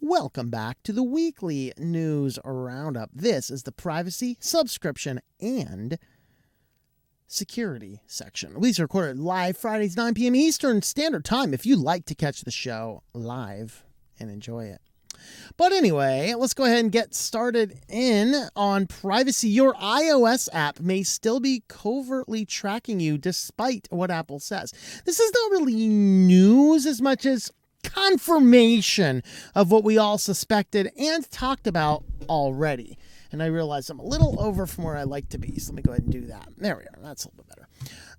Welcome back to the weekly news roundup. This is the privacy, subscription, and security section. These are recorded live Fridays, 9 p.m. Eastern Standard Time if you like to catch the show live and enjoy it. But anyway, let's go ahead and get started on privacy. Your iOS app may still be covertly tracking you despite what Apple says. This is not really news as much as confirmation of what we all suspected and talked about already. And I realize I'm a little over from where I like to be, so let me go ahead and do that. There we are. That's a little bit better.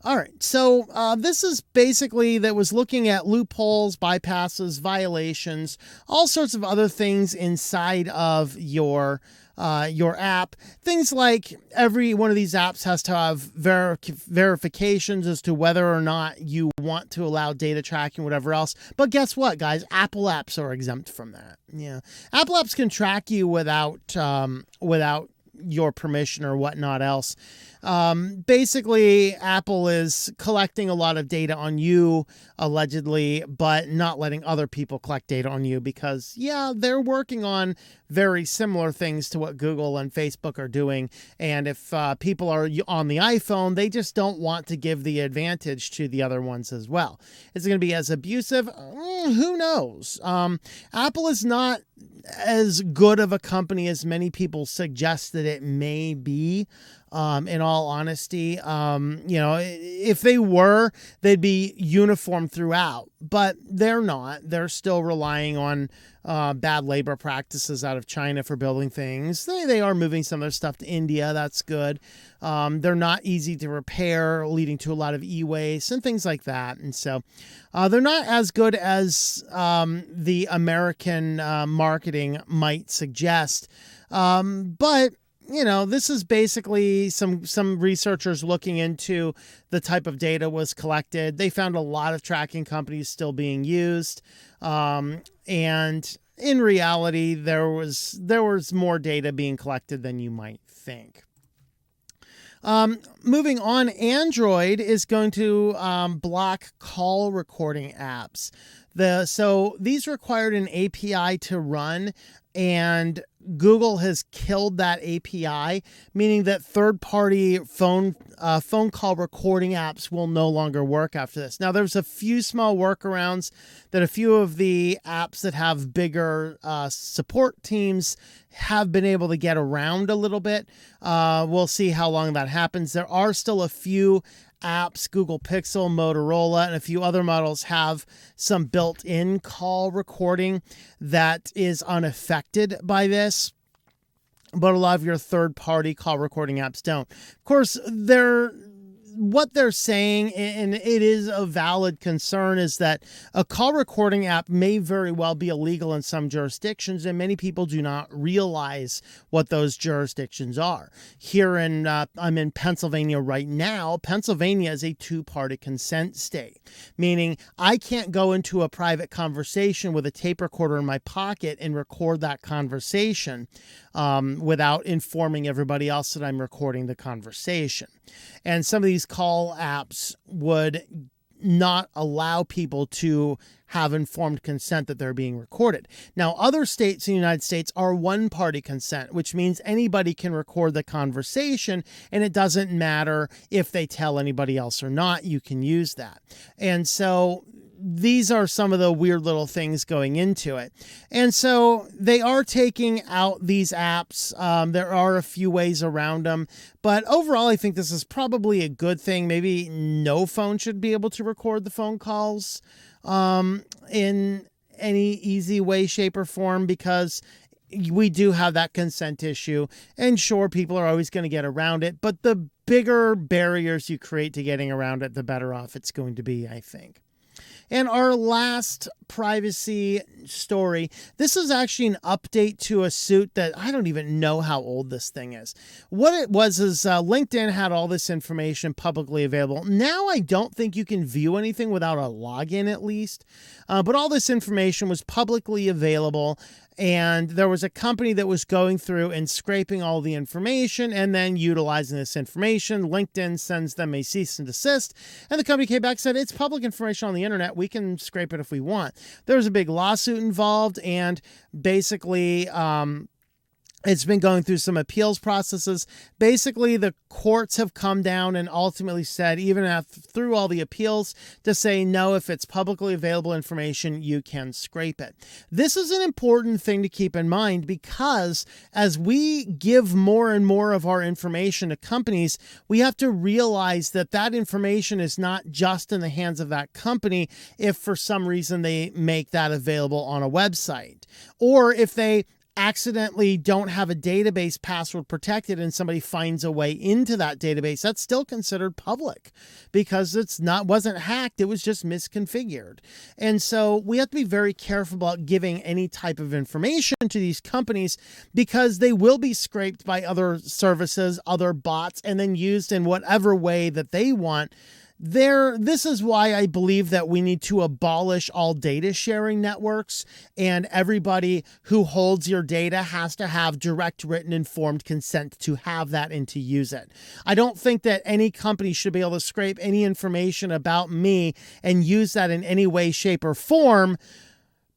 All right, so this is basically that was looking at loopholes, bypasses, violations, all sorts of other things inside of your app. Things like every one of these apps has to have verifications as to whether or not you want to allow data tracking, whatever else. But guess what, guys? Apple apps are exempt from that. Yeah, Apple apps can track you without your permission or whatnot else. Basically, Apple is collecting a lot of data on you, allegedly, but not letting other people collect data on you because, yeah, they're working on very similar things to what Google and Facebook are doing. And if people are on the iPhone, they just don't want to give the advantage to the other ones as well. Is it going to be as abusive? Who knows? Apple is not as good of a company as many people suggest that it may be. In all honesty, if they were, they'd be uniform throughout, but they're not. They're still relying on bad labor practices out of China for building things. They are moving some of their stuff to India. That's good. They're not easy to repair, leading to a lot of e-waste and things like that. And so they're not as good as the American marketing might suggest. But this is basically some researchers looking into the type of data was collected. They found a lot of tracking companies still being used. And in reality, there was more data being collected than you might think. Moving on, Android is going to block call recording apps. So these required an API to run, and Google has killed that API, meaning that third-party phone call recording apps will no longer work after this. Now, there's a few small workarounds that a few of the apps that have bigger support teams have been able to get around a little bit. We'll see how long that happens. There are still a few apps, Google Pixel, Motorola, and a few other models have some built-in call recording that is unaffected by this, but a lot of your third-party call recording apps don't. Of course, what they're saying, and it is a valid concern, is that a call recording app may very well be illegal in some jurisdictions, and many people do not realize what those jurisdictions are. Here I'm in Pennsylvania right now. Pennsylvania is a two-party consent state, meaning I can't go into a private conversation with a tape recorder in my pocket and record that conversation without informing everybody else that I'm recording the conversation. And some of these call apps would not allow people to have informed consent that they're being recorded. Now, other states in the United States are one-party consent, which means anybody can record the conversation, and it doesn't matter if they tell anybody else or not. You can use that. And so these are some of the weird little things going into it. And so they are taking out these apps. There are a few ways around them, but overall, I think this is probably a good thing. Maybe no phone should be able to record the phone calls in any easy way, shape, or form, because we do have that consent issue. And sure, people are always going to get around it, but the bigger barriers you create to getting around it, the better off it's going to be, I think. And our last privacy story, this is actually an update to a suit that I don't even know how old this thing is. What it was is LinkedIn had all this information publicly available. Now I don't think you can view anything without a login at least, but all this information was publicly available. And there was a company that was going through and scraping all the information and then utilizing this information. LinkedIn sends them a cease and desist. And the company came back and said, it's public information on the internet. We can scrape it if we want. There was a big lawsuit involved, and basically, it's been going through some appeals processes. Basically, the courts have come down and ultimately said, even through all the appeals, to say, no, if it's publicly available information, you can scrape it. This is an important thing to keep in mind, because as we give more and more of our information to companies, we have to realize that that information is not just in the hands of that company if for some reason they make that available on a website, or if they accidentally don't have a database password protected and somebody finds a way into that database. That's still considered public because wasn't hacked. It was just misconfigured. And so we have to be very careful about giving any type of information to these companies, because they will be scraped by other services, other bots, and then used in whatever way that they want. This is why I believe that we need to abolish all data sharing networks, and everybody who holds your data has to have direct written informed consent to have that and to use it. I don't think that any company should be able to scrape any information about me and use that in any way, shape, or form,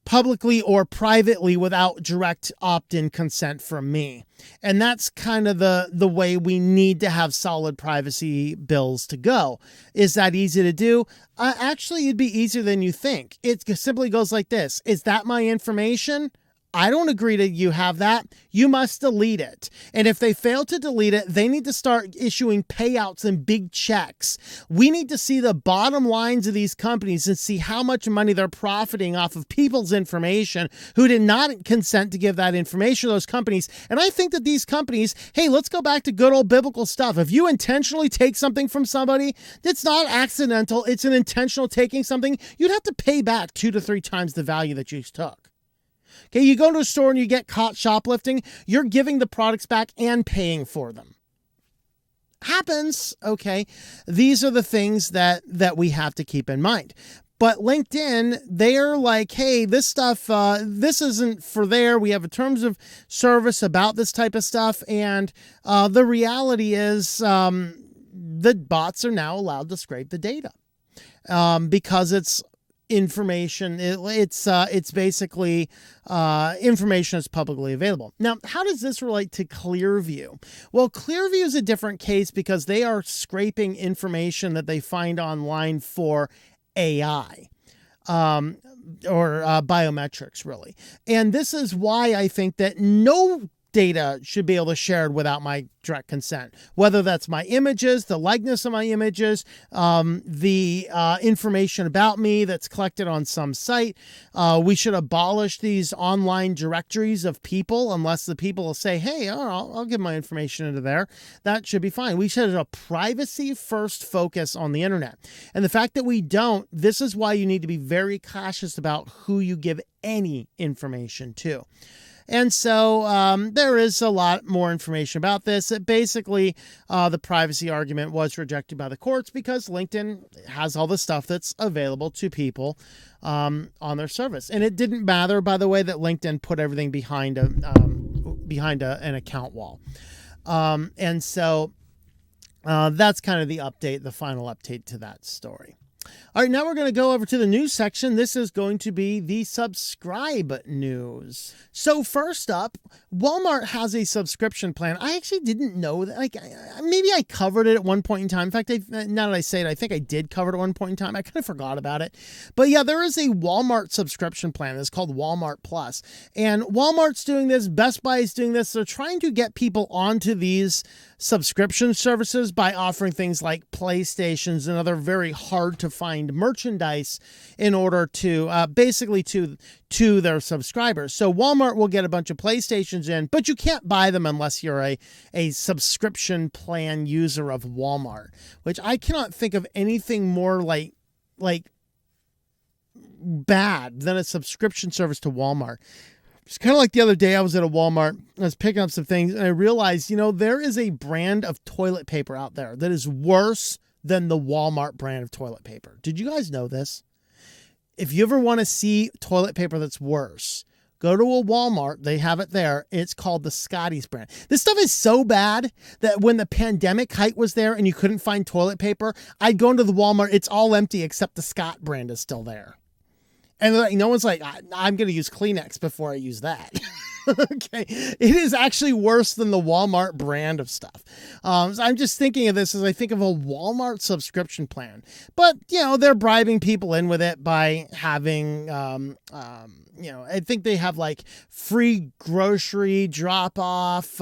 publicly or privately, without direct opt-in consent from me. And that's kind of the way we need to have solid privacy bills to go. Is that easy to do? Actually, it'd be easier than you think. It simply goes like this. Is that my information? I don't agree to you have that. You must delete it. And if they fail to delete it, they need to start issuing payouts and big checks. We need to see the bottom lines of these companies and see how much money they're profiting off of people's information who did not consent to give that information to those companies. And I think that these companies, hey, let's go back to good old biblical stuff. If you intentionally take something from somebody, it's not accidental. It's an intentional taking something. You'd have to pay back 2 to 3 times the value that you took. Okay, you go to a store and you get caught shoplifting, you're giving the products back and paying for them. Happens, okay? These are the things that we have to keep in mind. But LinkedIn, they're like, hey, this stuff, this isn't for there. We have a terms of service about this type of stuff. And the reality is the bots are now allowed to scrape the data because it's information. It's basically information that's publicly available. Now, how does this relate to Clearview? Well, Clearview is a different case because they are scraping information that they find online for AI. Or biometrics, really. And this is why I think that no data should be able to share without my direct consent, whether that's my images, the likeness of my images, the information about me that's collected on some site. We should abolish these online directories of people unless the people will say, hey, I'll give my information into there. That should be fine. We should have a privacy first focus on the internet. And the fact that we don't, this is why you need to be very cautious about who you give any information to. And so there is a lot more information about this. Basically, the privacy argument was rejected by the courts because LinkedIn has all the stuff that's available to people on their service. And it didn't matter, by the way, that LinkedIn put everything behind an account wall. And so that's kind of the update, the final update to that story. All right, now we're going to go over to the news section. This is going to be the subscribe news. So first up, Walmart has a subscription plan. I actually didn't know that. Like, maybe I covered it at one point in time. In fact, now that I say it, I think I did cover it at one point in time. I kind of forgot about it. But yeah, there is a Walmart subscription plan. It's called Walmart Plus. And Walmart's doing this. Best Buy is doing this. They're trying to get people onto these subscription services by offering things like PlayStations and other very hard to find merchandise in order to basically to their subscribers. So Walmart will get a bunch of PlayStations in, but you can't buy them unless you're a subscription plan user of Walmart, which I cannot think of anything more like bad than a subscription service to Walmart. It's kind of like the other day I was at a Walmart, I was picking up some things, and I realized, there is a brand of toilet paper out there that is worse than the Walmart brand of toilet paper. Did you guys know this? If you ever want to see toilet paper that's worse, Go to a Walmart. They have it there. It's called the Scotty's brand. This stuff is so bad that when the pandemic height was there and you couldn't find toilet paper, I'd go into the Walmart. It's all empty except the Scott brand is still there. And like, no one's like, I'm going to use Kleenex before I use that. Okay. It is actually worse than the Walmart brand of stuff. So I'm just thinking of this as I think of a Walmart subscription plan. But, they're bribing people in with it by having, I think they have like free grocery drop off.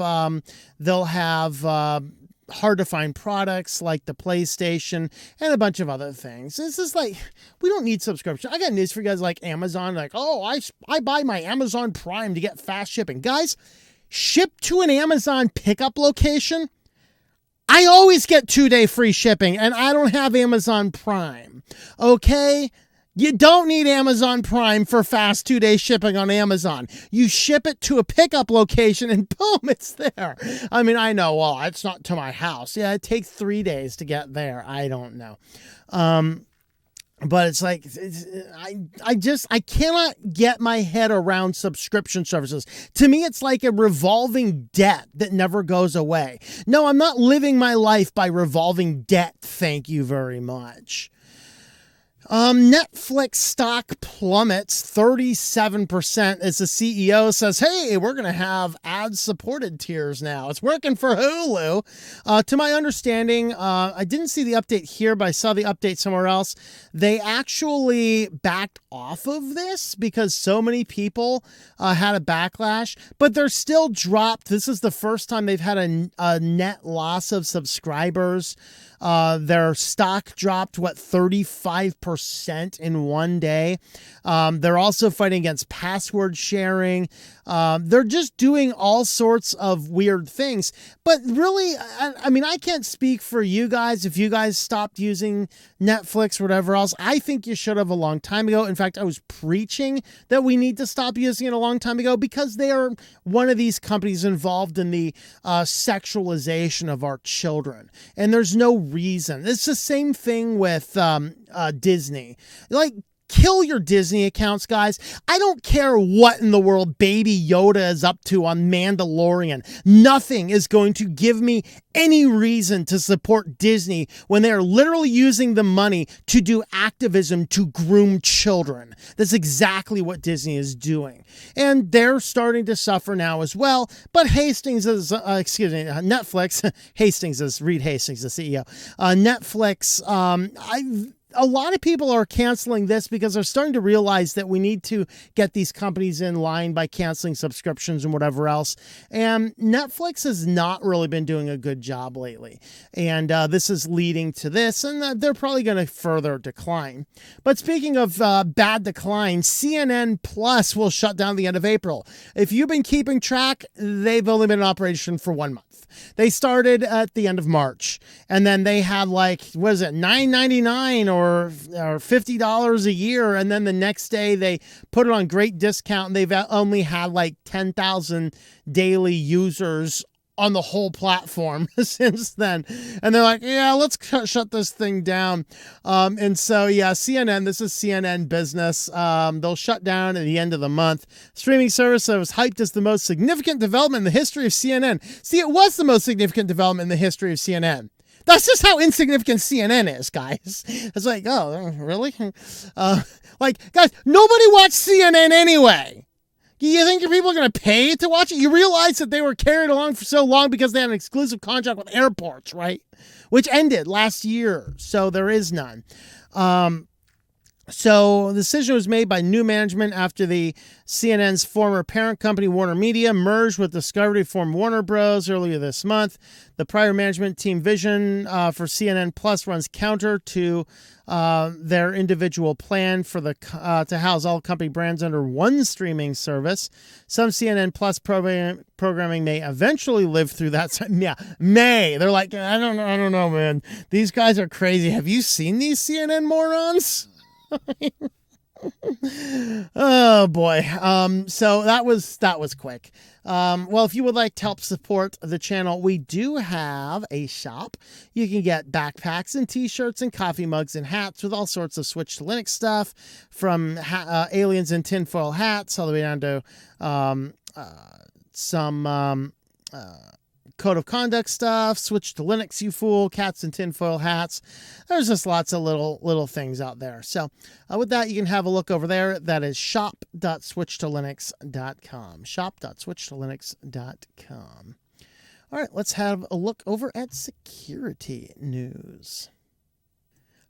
They'll have hard to find products like the PlayStation and a bunch of other things. This is like, we don't need subscription. I got news for you guys like Amazon, like, oh, I buy my Amazon Prime to get fast shipping. Guys, ship to an Amazon pickup location. I always get 2-day free shipping and I don't have Amazon Prime. Okay. You don't need Amazon Prime for fast 2-day shipping on Amazon. You ship it to a pickup location and boom, it's there. I mean, I know, well, it's not to my house. Yeah, it takes 3 days to get there. I don't know. But it's like, I cannot get my head around subscription services. To me, it's like a revolving debt that never goes away. No, I'm not living my life by revolving debt. Thank you very much. Netflix stock plummets 37% as the CEO says, hey, we're going to have ad-supported tiers now. It's working for Hulu. To my understanding, I didn't see the update here, but I saw the update somewhere else. They actually backed off of this because so many people had a backlash, but they're still dropped. This is the first time they've had a net loss of subscribers. Their stock dropped, 35% in one day. They're also fighting against password sharing. They're just doing all sorts of weird things. But really, I mean, I can't speak for you guys. If you guys stopped using Netflix or whatever else, I think you should have a long time ago. In fact, I was preaching that we need to stop using it a long time ago because they are one of these companies involved in the sexualization of our children. And there's no reason. It's the same thing with Disney. Like, kill your Disney accounts, guys. I don't care what in the world Baby Yoda is up to on Mandalorian. Nothing is going to give me any reason to support Disney when they are literally using the money to do activism to groom children. That's exactly what Disney is doing. And they're starting to suffer now as well. But Netflix, Reed Hastings, the CEO, Netflix, a lot of people are canceling this because they're starting to realize that we need to get these companies in line by canceling subscriptions and whatever else. And Netflix has not really been doing a good job lately. And this is leading to this, and they're probably going to further decline. But speaking of bad decline, CNN Plus will shut down the end of April. If you've been keeping track, they've only been in operation for 1 month. They started at the end of March, and then they had $9.99 or $50 a year, and then the next day they put it on great discount, and they've only had 10,000 daily users on the whole platform since then. And they're like, yeah, let's shut this thing down. And so, yeah, CNN, this is CNN Business. They'll shut down at the end of the month. Streaming service that was hyped as the most significant development in the history of CNN. See, it was the most significant development in the history of CNN. That's just how insignificant CNN is, guys. It's like, oh, really? Guys, nobody watched CNN anyway. You think your people are going to pay to watch it? You realize that they were carried along for so long because they had an exclusive contract with airports, right? Which ended last year. So there is none. So the decision was made by new management after the CNN's former parent company, Warner Media, merged with Discovery to form Warner Bros. Earlier this month. The prior management team vision for CNN Plus runs counter to their individual plan for to house all company brands under one streaming service. Some CNN Plus programming may eventually live through that. Yeah, may. They're like, I don't know, man. These guys are crazy. Have you seen these CNN morons? Oh boy. So that was quick. Well, if you would like to help support the channel, we do have a shop. You can get backpacks and t-shirts and coffee mugs and hats with all sorts of Switch to Linux stuff, from aliens and tinfoil hats all the way down to some code of conduct stuff, Switch to Linux, you fool, cats and tinfoil hats. There's just lots of little things out there. So with that, you can have a look over there. That is shop.switchtolinux.com. Shop.switchtolinux.com. All right, let's have a look over at security news.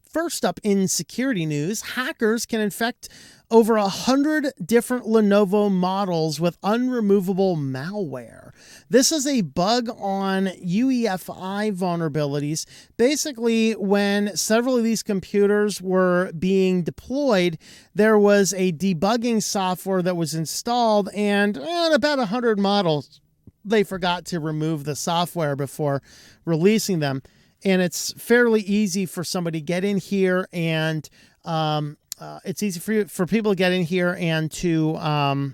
First up in security news, hackers can infect over 100 different Lenovo models with unremovable malware. This is a bug on UEFI vulnerabilities. Basically, when several of these computers were being deployed, there was a debugging software that was installed, and on about 100 models, they forgot to remove the software before releasing them. And it's fairly easy for somebody to get in here, and it's easy for people to get in here and to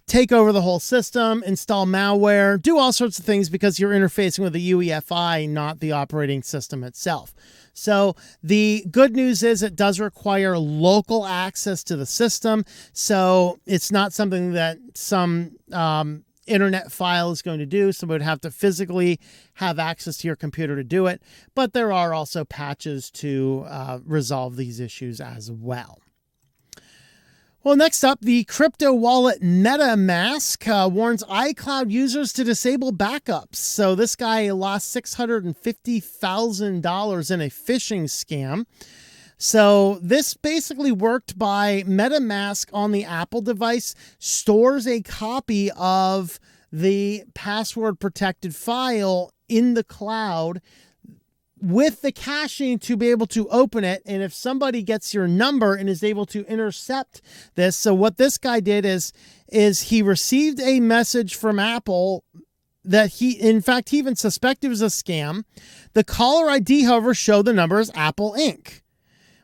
take over the whole system, install malware, do all sorts of things, because you're interfacing with the UEFI, not the operating system itself. So the good news is it does require local access to the system. So it's not something that some internet file is going to do. Somebody would have to physically have access to your computer to do it. But there are also patches to resolve these issues as well. Well, next up, the crypto wallet Metamask warns iCloud users to disable backups. So this guy lost $650,000 in a phishing scam. So this basically worked by Metamask on the Apple device, stores a copy of the password protected file in the cloud with the caching to be able to open it. And if somebody gets your number and is able to intercept this. So what this guy did is he received a message from Apple that he even suspected was a scam. The caller ID, however, showed the number as Apple Inc.,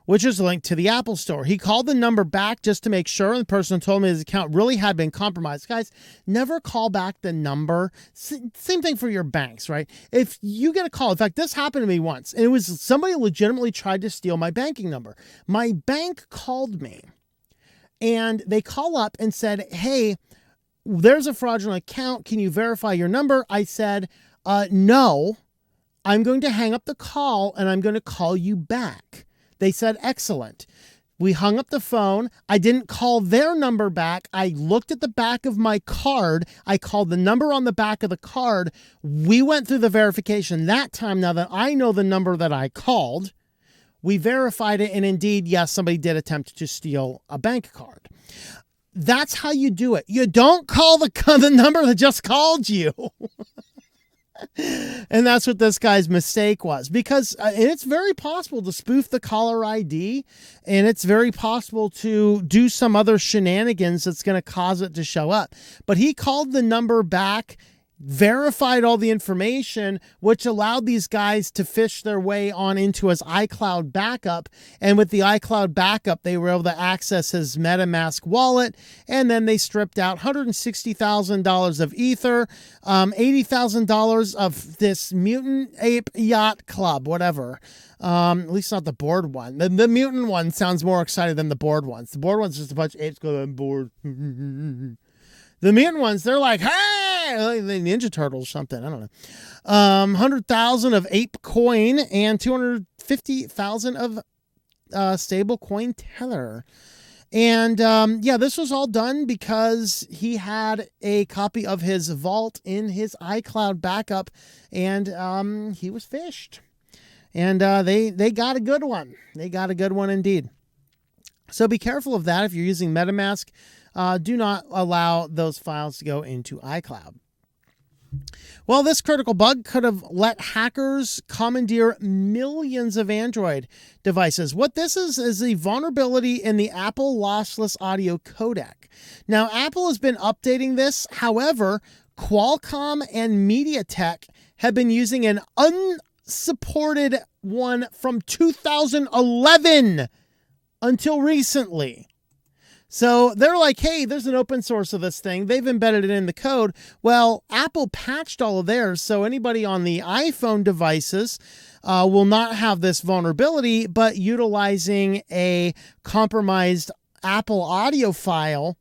which is linked to the Apple Store. He called the number back just to make sure, and the person told me his account really had been compromised. Guys, never call back the number. Same thing for your banks, right? If you get a call, in fact, this happened to me once, and it was somebody legitimately tried to steal my banking number. My bank called me, and they call up and said, hey, there's a fraudulent account. Can you verify your number? I said, no, I'm going to hang up the call, and I'm going to call you back. They said, excellent. We hung up the phone. I didn't call their number back. I looked at the back of my card. I called the number on the back of the card. We went through the verification that time. Now that I know the number that I called, we verified it. And indeed, yes, somebody did attempt to steal a bank card. That's how you do it. You don't call the number that just called you. And that's what this guy's mistake was, because it's very possible to spoof the caller ID, and it's very possible to do some other shenanigans that's going to cause it to show up. But he called the number back, verified all the information, which allowed these guys to fish their way on into his iCloud backup. And with the iCloud backup, they were able to access his MetaMask wallet. And then they stripped out $160,000 of Ether, $80,000 of this Mutant Ape Yacht Club, whatever. At least not the board one. The mutant one sounds more excited than the board ones. The board one's just a bunch of apes going, I'm bored. The mutant ones, they're like, hey, like the Ninja Turtles or something. I don't know. 100,000 of Ape Coin and 250,000 of stable coin Tether. And yeah, this was all done because he had a copy of his vault in his iCloud backup, and he was phished. And they got a good one. They got a good one indeed. So be careful of that if you're using MetaMask. Do not allow those files to go into iCloud. Well, this critical bug could have let hackers commandeer millions of Android devices. What this is a vulnerability in the Apple lossless audio codec. Now, Apple has been updating this. However, Qualcomm and MediaTek have been using an unsupported one from 2011. until recently. So they're like, hey, there's an open source of this thing. They've embedded it in the code. Well, Apple patched all of theirs, so anybody on the iPhone devices will not have this vulnerability, but utilizing a compromised Apple audio file,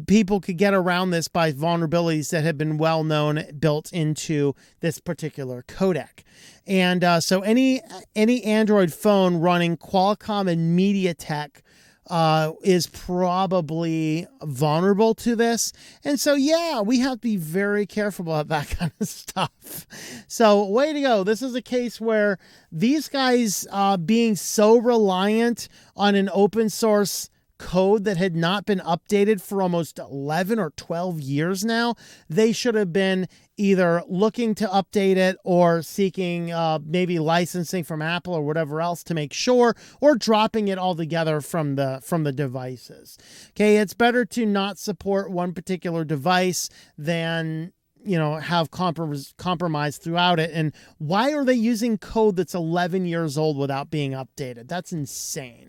people could get around this by vulnerabilities that have been well known built into this particular codec. And so any Android phone running Qualcomm and MediaTek is probably vulnerable to this. And so, yeah, we have to be very careful about that kind of stuff. So way to go. This is a case where these guys being so reliant on an open source code that had not been updated for almost 11 or 12 years now, they should have been either looking to update it or seeking maybe licensing from Apple or whatever else to make sure, or dropping it altogether from the devices. Okay, it's better to not support one particular device than have compromise throughout it. And why are they using code that's 11 years old without being updated? That's insane.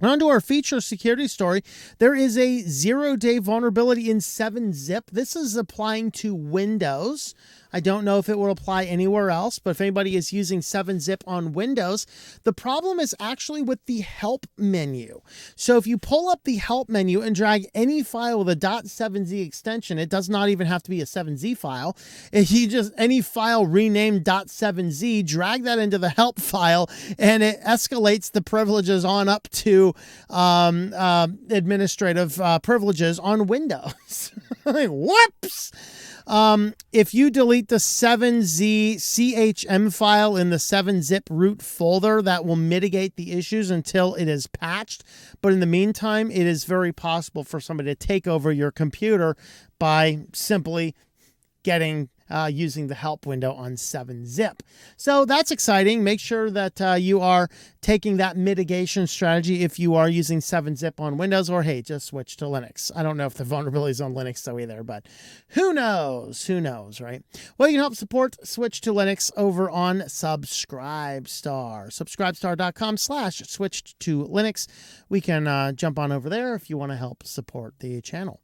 On to our feature security story. There is a 0-day vulnerability in 7-zip. This is applying to Windows. I don't know if it will apply anywhere else, but if anybody is using 7-zip on Windows, the problem is actually with the help menu. So if you pull up the help menu and drag any file with a .7z extension, it does not even have to be a 7z file. If you just, any file renamed .7z, drag that into the help file, and it escalates the privileges on up to administrative privileges on Windows. Whoops! If you delete the 7z CHM file in the 7-zip root folder, that will mitigate the issues until it is patched. But in the meantime, it is very possible for somebody to take over your computer by simply using the help window on 7-zip. So that's exciting. Make sure that you are taking that mitigation strategy if you are using 7-zip on Windows, or hey, just switch to Linux. I don't know if the vulnerability is on Linux though either, but who knows? Who knows, right? Well, you can help support Switch to Linux over on Subscribestar. Subscribestar.com/switched-to-Linux. We can jump on over there if you want to help support the channel.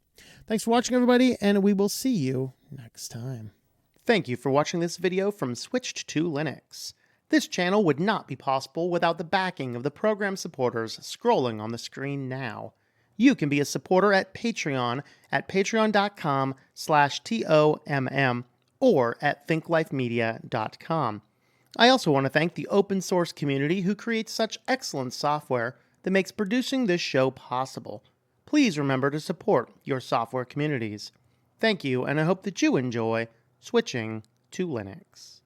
Thanks for watching, everybody, and we will see you next time. Thank you for watching this video from Switched to Linux. This channel would not be possible without the backing of the program supporters scrolling on the screen now. You can be a supporter at Patreon at patreon.com/TOMM or at thinklifemedia.com. I also want to thank the open source community who creates such excellent software that makes producing this show possible. Please remember to support your software communities. Thank you, and I hope that you enjoy switching to Linux.